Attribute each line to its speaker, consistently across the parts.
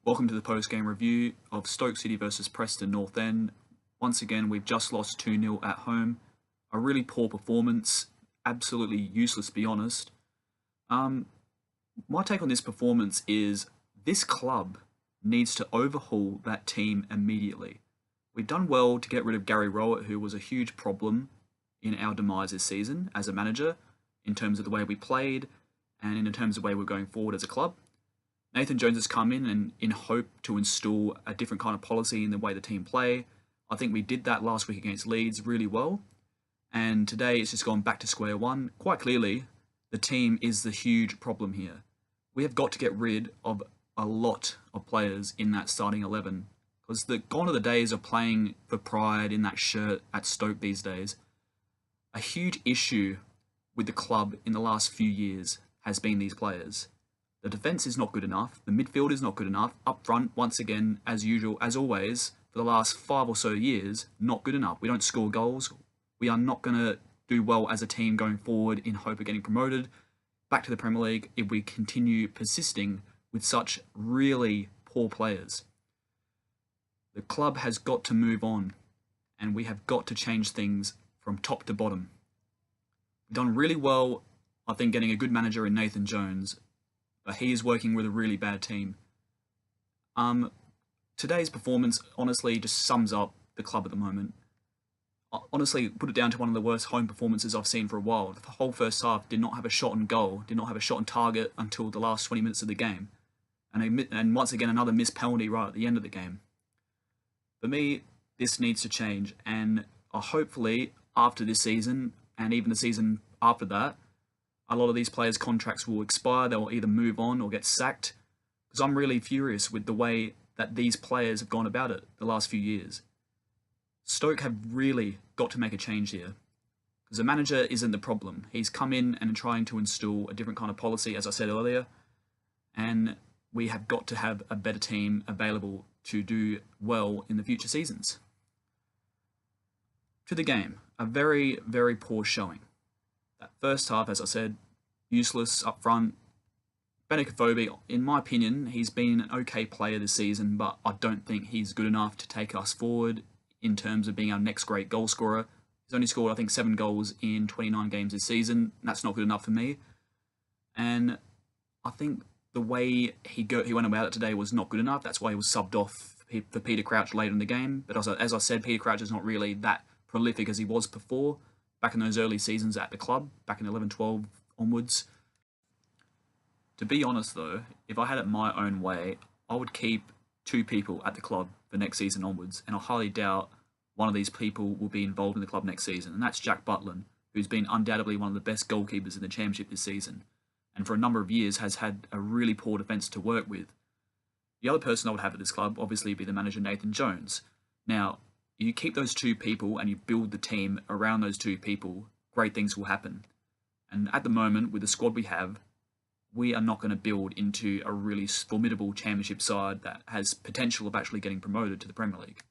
Speaker 1: Welcome to the post-game review of Stoke City versus Preston North End. Once again, we've just lost 2-0 at home. A really poor performance, absolutely useless to be honest. My take on this performance is this club needs to overhaul that team immediately. We've done well to get rid of Gary Rowett, who was a huge problem in our demise this season as a manager, in terms of the way we played and in terms of the way we're going forward as a club. Nathan Jones has come in and in hope to install a different kind of policy in the way the team play. I think we did that last week against Leeds really well. And today it's just gone back to square one. Quite clearly, the team is the huge problem here. We have got to get rid of a lot of players in that starting 11. Because gone are the days of playing for pride in that shirt at Stoke these days. A huge issue with the club in the last few years has been these players. The defence is not good enough. The midfield is not good enough. Up front, once again, as usual, as always, for the last 5 or so years, not good enough. We don't score goals. We are not going to do well as a team going forward in hope of getting promoted back to the Premier League if we continue persisting with such really poor players. The club has got to move on, and we have got to change things from top to bottom. We've done really well, I think, getting a good manager in Nathan Jones, but he is working with a really bad team. Today's performance honestly just sums up the club at the moment. Honestly, put it down to one of the worst home performances I've seen for a while. The whole first half did not have a shot on goal, did not have a shot on target until the last 20 minutes of the game. And once again, another missed penalty right at the end of the game. For me, this needs to change, and hopefully after this season, and even the season after that, a lot of these players' contracts will expire. They'll either move on or get sacked. Because I'm really furious with the way that these players have gone about it the last few years. Stoke have really got to make a change here. Because the manager isn't the problem. He's come in and trying to install a different kind of policy, as I said earlier. And we have got to have a better team available to do well in the future seasons. To the game, a very, very poor showing. That first half, as I said, useless up front. Benicophobe, in my opinion, he's been an okay player this season, but I don't think he's good enough to take us forward in terms of being our next great goal scorer. He's only scored, I think, 7 goals in 29 games this season. That's not good enough for me. And I think the way he went about it today was not good enough. That's why he was subbed off for Peter Crouch later in the game. But as I said, Peter Crouch is not really that prolific as he was before, back in those early seasons at the club, back in 11-12 onwards. To be honest though, if I had it my own way, I would keep 2 people at the club for next season onwards, and I highly doubt one of these people will be involved in the club next season, and that's Jack Butland, who's been undoubtedly one of the best goalkeepers in the Championship this season, and for a number of years has had a really poor defence to work with. The other person I would have at this club obviously would be the manager Nathan Jones. Now, you keep those 2 people and you build the team around those 2 people, great things will happen. And at the moment, with the squad we have, we are not going to build into a really formidable Championship side that has potential of actually getting promoted to the Premier League.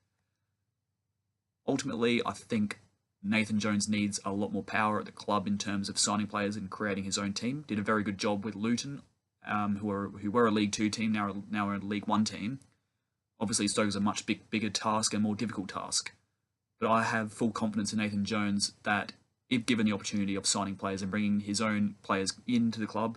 Speaker 1: Ultimately, I think Nathan Jones needs a lot more power at the club in terms of signing players and creating his own team. Did a very good job with Luton, who were a League 2 team, now are a League 1 team. Obviously, Stoke is a much bigger task and more difficult task. But I have full confidence in Nathan Jones that if given the opportunity of signing players and bringing his own players into the club,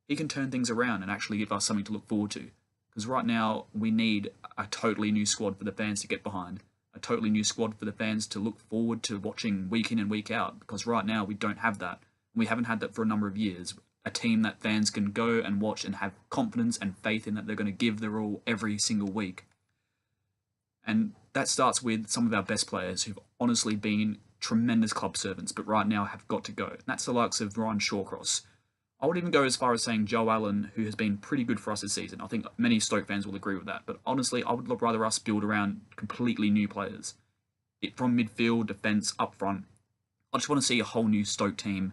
Speaker 1: he can turn things around and actually give us something to look forward to. Because right now, we need a totally new squad for the fans to get behind. A totally new squad for the fans to look forward to watching week in and week out. Because right now, we don't have that. We haven't had that for a number of years. A team that fans can go and watch and have confidence and faith in that they're going to give their all every single week. And that starts with some of our best players who've honestly been tremendous club servants, but right now have got to go. And that's the likes of Ryan Shawcross. I would even go as far as saying Joe Allen, who has been pretty good for us this season. I think many Stoke fans will agree with that. But honestly, I would rather us build around completely new players. From midfield, defence, up front. I just want to see a whole new Stoke team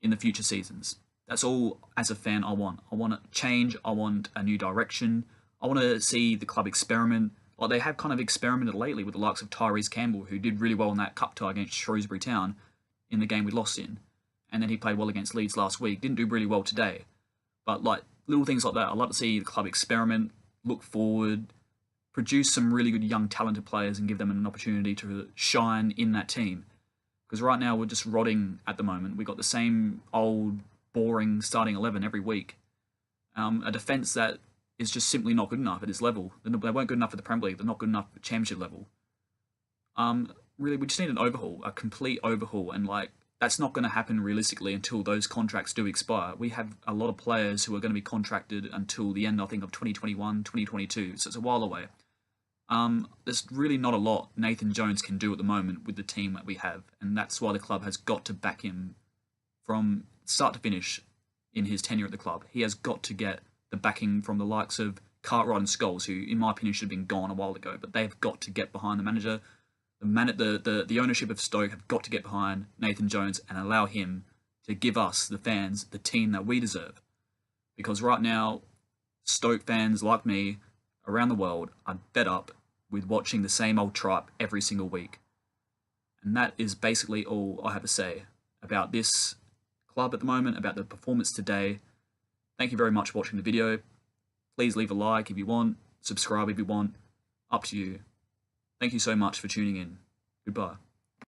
Speaker 1: in the future seasons. That's all, as a fan, I want. I want a change. I want a new direction. I want to see the club experiment. Like they have kind of experimented lately with the likes of Tyrese Campbell, who did really well in that cup tie against Shrewsbury Town in the game we lost in. And then he played well against Leeds last week. Didn't do really well today. But like little things like that, I'd like to see the club experiment, look forward, produce some really good young talented players and give them an opportunity to shine in that team. Because right now we're just rotting at the moment. We've got the same old, boring starting 11 every week. A defence that is just simply not good enough at this level. They weren't good enough for the Premier League. They're not good enough at Championship level. Really, we just need an overhaul, a complete overhaul. And like that's not going to happen realistically until those contracts do expire. We have a lot of players who are going to be contracted until the end, I think, of 2021, 2022. So it's a while away. There's really not a lot Nathan Jones can do at the moment with the team that we have, and that's why the club has got to back him from start to finish in his tenure at the club. He has got to get the backing from the likes of Cartwright and Scholes, who, in my opinion, should have been gone a while ago, but they've got to get behind the manager. The ownership of Stoke have got to get behind Nathan Jones and allow him to give us, the fans, the team that we deserve. Because right now, Stoke fans like me around the world are fed up with watching the same old tripe every single week. And that is basically all I have to say about this club at the moment, about the performance today. Thank you very much for watching the video. Please leave a like if you want, subscribe if you want, up to you. Thank you so much for tuning in. Goodbye.